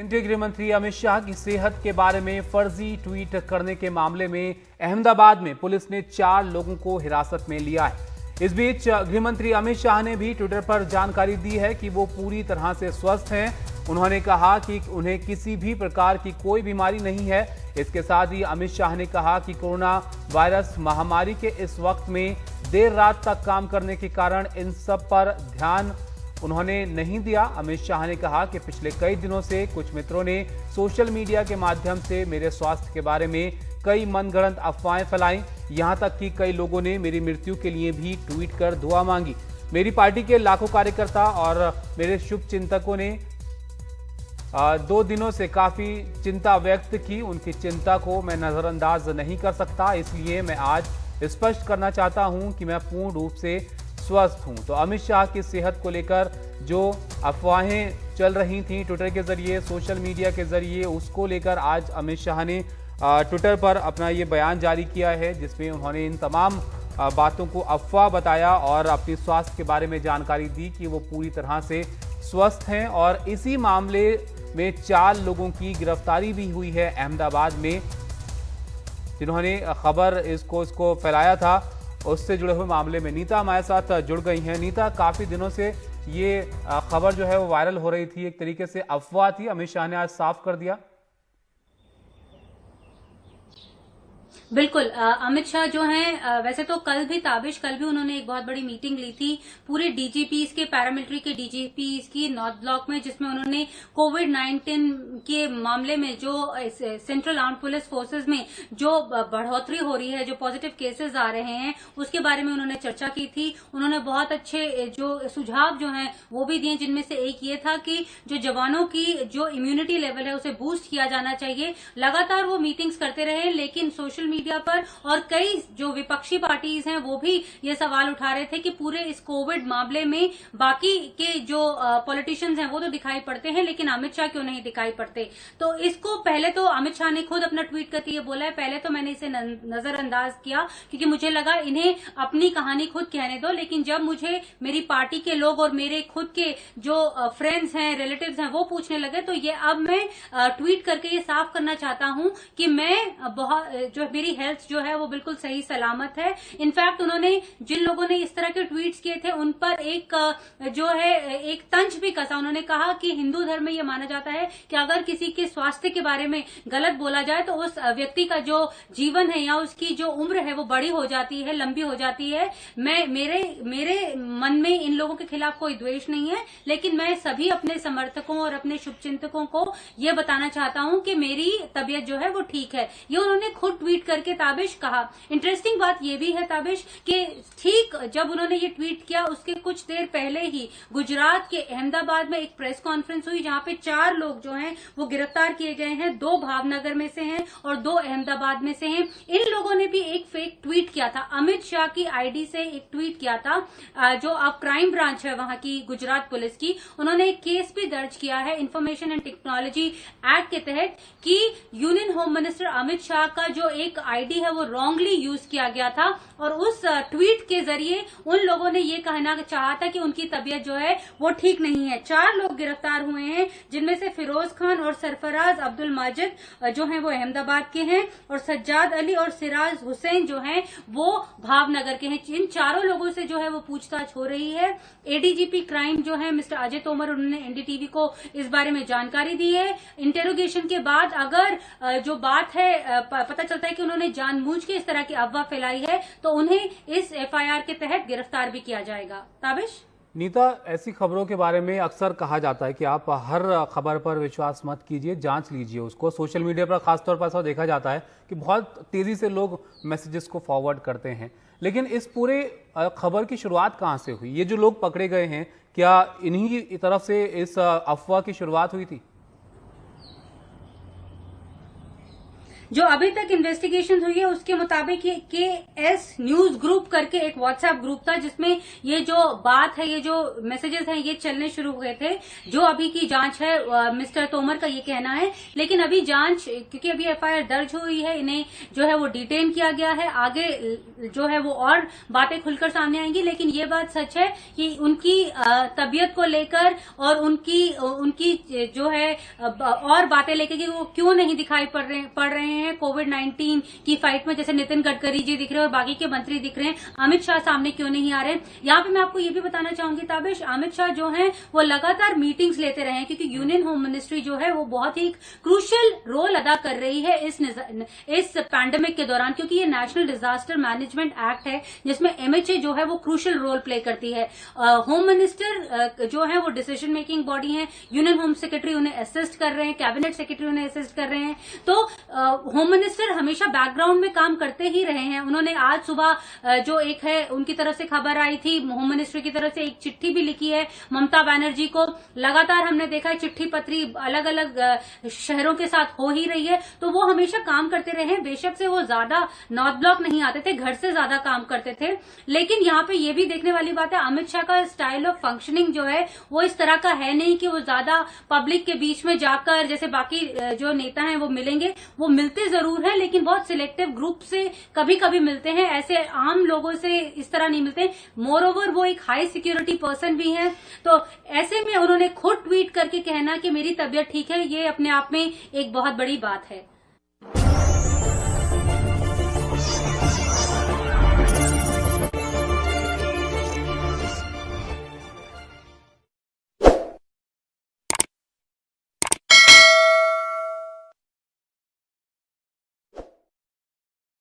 केंद्रीय गृह मंत्री अमित शाह की सेहत के बारे में फर्जी ट्वीट करने के मामले में अहमदाबाद में पुलिस ने 4 लोगों को हिरासत में लिया है। इस बीच गृह मंत्री अमित शाह ने भी ट्विटर पर जानकारी दी है कि वो पूरी तरह से स्वस्थ हैं। उन्होंने कहा कि उन्हें किसी भी प्रकार की कोई बीमारी नहीं है। इसके साथ ही अमित शाह ने कहा कि कोरोना वायरस महामारी के इस वक्त में देर रात तक काम करने के कारण इन सब पर ध्यान उन्होंने नहीं दिया। अमित शाह ने कहा कि पिछले कई दिनों से कुछ मित्रों ने सोशल मीडिया के माध्यम से मेरे स्वास्थ्य के बारे में कई मनगढ़ंत अफवाहें फैलाई। यहां तक कि कई लोगों ने मेरी मृत्यु के लिए भी ट्वीट कर दुआ मांगी। मेरी पार्टी के लाखों कार्यकर्ता और मेरे शुभचिंतकों ने 2 दिनों से काफी चिंता व्यक्त की। उनकी चिंता को मैं नजरअंदाज नहीं कर सकता, इसलिए मैं आज स्पष्ट करना चाहता हूं कि मैं पूर्ण रूप से स्वस्थ हूं। तो अमित शाह की सेहत को लेकर जो अफवाहें चल रही थीं ट्विटर के जरिए, सोशल मीडिया के जरिए, उसको लेकर आज अमित शाह ने ट्विटर पर अपना ये बयान जारी किया है, जिसमें उन्होंने इन तमाम बातों को अफवाह बताया और अपने स्वास्थ्य के बारे में जानकारी दी कि वो पूरी तरह से स्वस्थ हैं। और इसी मामले में 4 लोगों की गिरफ्तारी भी हुई है अहमदाबाद में, जिन्होंने खबर इसको फैलाया था। उससे जुड़े हुए मामले में नीता हमारे साथ जुड़ गई हैं। नीता, काफी दिनों से ये खबर जो है वो वायरल हो रही थी, एक तरीके से अफवाह थी, अमित शाह ने आज साफ कर दिया। बिल्कुल, अमित शाह जो हैं वैसे तो कल भी उन्होंने एक बहुत बड़ी मीटिंग ली थी पूरे डीजीपीज के, पैरामिलिट्री के डीजीपीज की नॉर्थ ब्लॉक में, जिसमें उन्होंने कोविड-19 के मामले में जो सेंट्रल आर्म पुलिस फोर्सेस में जो बढ़ोतरी हो रही है, जो पॉजिटिव केसेस आ रहे हैं, उसके बारे में उन्होंने चर्चा की थी। उन्होंने बहुत अच्छे जो सुझाव जो हैं वो भी दिए, जिनमें से एक ये था कि जो जवानों की जो इम्यूनिटी लेवल है उसे बूस्ट किया जाना चाहिए। लगातार वो मीटिंग्स करते रहे, लेकिन सोशल मीडिया पर और कई जो विपक्षी पार्टीज हैं वो भी ये सवाल उठा रहे थे कि पूरे इस कोविड मामले में बाकी के जो पॉलिटिशियंस हैं वो तो दिखाई पड़ते हैं, लेकिन अमित शाह क्यों नहीं दिखाई पड़ते। तो इसको पहले तो अमित शाह ने खुद अपना ट्वीट करके ये बोला है, पहले तो मैंने इसे नजरअंदाज किया क्योंकि मुझे लगा इन्हें अपनी कहानी खुद कहने दो, लेकिन जब मुझे मेरी पार्टी के लोग और मेरे खुद के जो फ्रेंड्स हैं, रिलेटिव्स हैं, वो पूछने लगे, तो ये अब मैं ट्वीट करके ये साफ करना चाहता हूं कि मैं बहुत जो मेरी हेल्थ जो है वो बिल्कुल सही सलामत है। इनफैक्ट उन्होंने जिन लोगों ने इस तरह के ट्वीट्स किए थे उन पर एक जो है एक तंज भी कसा। उन्होंने कहा कि हिंदू धर्म में ये माना जाता है कि अगर किसी के स्वास्थ्य के बारे में गलत बोला जाए तो उस व्यक्ति का जो जीवन है या उसकी जो उम्र है वो बड़ी हो जाती है, लंबी हो जाती है। मेरे मन में इन लोगों के खिलाफ कोई द्वेष नहीं है, लेकिन मैं सभी अपने समर्थकों और अपने शुभचिंतकों को ये बताना चाहता हूं कि मेरी तबीयत जो है वो ठीक है। ये उन्होंने खुद ट्वीट करके ताबिश कहा। इंटरेस्टिंग बात ये भी है ताबिश कि ठीक जब उन्होंने ये ट्वीट किया उसके कुछ देर पहले ही गुजरात के अहमदाबाद में एक प्रेस कॉन्फ्रेंस हुई, जहां पे 4 लोग जो हैं वो गिरफ्तार किए गए हैं। 2 भावनगर में से हैं और 2 अहमदाबाद में से हैं। इन लोगों ने भी एक फेक ट्वीट किया था, अमित शाह की आईडी से एक ट्वीट किया था। जो अब क्राइम ब्रांच है वहां की गुजरात पुलिस की, उन्होंने एक केस भी दर्ज किया है इंफॉर्मेशन एंड टेक्नोलॉजी एक्ट के तहत कि union home minister Amit Shah का जो एक आईडी है वो रॉन्गली यूज किया गया था और उस ट्वीट के जरिए उन लोगों ने ये कहना चाहा था कि उनकी तबीयत जो है वो ठीक नहीं है। 4 लोग गिरफ्तार हुए हैं, जिनमें से फिरोज खान और सरफराज अब्दुल माजिद जो हैं वो अहमदाबाद के हैं और सज्जाद अली और सिराज हुसैन जो हैं वो भावनगर के हैं। इन चारों लोगों से जो है वो पूछताछ हो रही है। एडीजीपी क्राइम जो है मिस्टर अजय तोमर, उन्होंने एनडीटीवी को इस बारे में जानकारी दी है। इंटेरोगेशन के बाद अगर जो बात है पता चलता है कि उन्होंने जानबूझ के इस तरह की अफवाह फैलाई है तो उन्हें इस एफआईआर के तहत गिरफ्तार भी किया जाएगा। ताबिश, नीता, ऐसी खबरों के बारे में अक्सर कहा जाता है कि आप हर खबर पर विश्वास मत कीजिए, जांच लीजिए उसको। सोशल मीडिया पर खासतौर पर ऐसा देखा जाता है कि बहुत तेजी से लोग मैसेजेस को फॉरवर्ड करते हैं, लेकिन इस पूरे खबर की शुरुआत कहां से हुई? ये जो लोग पकड़े गए हैं, क्या इन्हीं की तरफ से इस अफवाह की शुरुआत हुई थी? जो अभी तक इन्वेस्टिगेशन हुई है उसके मुताबिक ये KS न्यूज ग्रुप करके एक व्हाट्सएप ग्रुप था जिसमें ये जो बात है, ये जो मैसेजेस हैं, ये चलने शुरू हुए थे। जो अभी की जांच है, मिस्टर तोमर का ये कहना है, लेकिन अभी जांच, क्योंकि अभी FIR दर्ज हुई है, इन्हें जो है वो डिटेन किया गया है। आगे जो है वो और बातें खुलकर सामने आएंगी, लेकिन ये बात सच है कि उनकी तबीयत को लेकर और उनकी जो है और बातें लेकर कि वो क्यों नहीं दिखाई पड़ रहे हैं कोविड-19 की फाइट में, जैसे नितिन गडकरी जी दिख रहे हैं और बाकी के मंत्री दिख रहे हैं, अमित शाह सामने क्यों नहीं आ रहे हैं। यहाँ पे मैं आपको ये भी बताना चाहूंगी ताबिश, अमित शाह जो हैं वो लगातार मीटिंग्स लेते रहे हैं, क्योंकि यूनियन होम मिनिस्ट्री जो है वो बहुत ही क्रूशियल रोल अदा कर रही है इस पैंडेमिक के दौरान, क्योंकि ये नेशनल डिजास्टर मैनेजमेंट एक्ट है जिसमें MHA जो है वो क्रूशियल रोल प्ले करती है। होम मिनिस्टर जो है वो डिसीजन मेकिंग बॉडी है, यूनियन होम सेक्रेटरी उन्हें असिस्ट कर रहे हैं, कैबिनेट सेक्रेटरी उन्हें असिस्ट कर रहे हैं। तो होम मिनिस्टर हमेशा बैकग्राउंड में काम करते ही रहे हैं। उन्होंने आज सुबह जो एक है उनकी तरफ से खबर आई थी, होम मिनिस्ट्री की तरफ से एक चिट्ठी भी लिखी है ममता बनर्जी को। लगातार हमने देखा है चिट्ठी पत्री अलग अलग शहरों के साथ हो ही रही है, तो वो हमेशा काम करते रहे हैं। बेशक से वो ज्यादा नॉर्थ ब्लॉक नहीं आते थे, घर से ज्यादा काम करते थे, लेकिन यहाँ पे ये भी देखने वाली बात है, अमित शाह का स्टाइल ऑफ फंक्शनिंग जो है वो इस तरह का है नहीं कि वो ज्यादा पब्लिक के बीच में जाकर जैसे बाकी जो नेता हैं वो मिलेंगे। वो मिलते जरूर हैं, लेकिन बहुत सिलेक्टिव ग्रुप से कभी कभी मिलते हैं, ऐसे आम लोगों से इस तरह नहीं मिलते। मोर ओवर वो एक हाई सिक्योरिटी पर्सन भी हैं, तो ऐसे में उन्होंने खुद ट्वीट करके कहना कि मेरी तबीयत ठीक है, ये अपने आप में एक बहुत बड़ी बात है।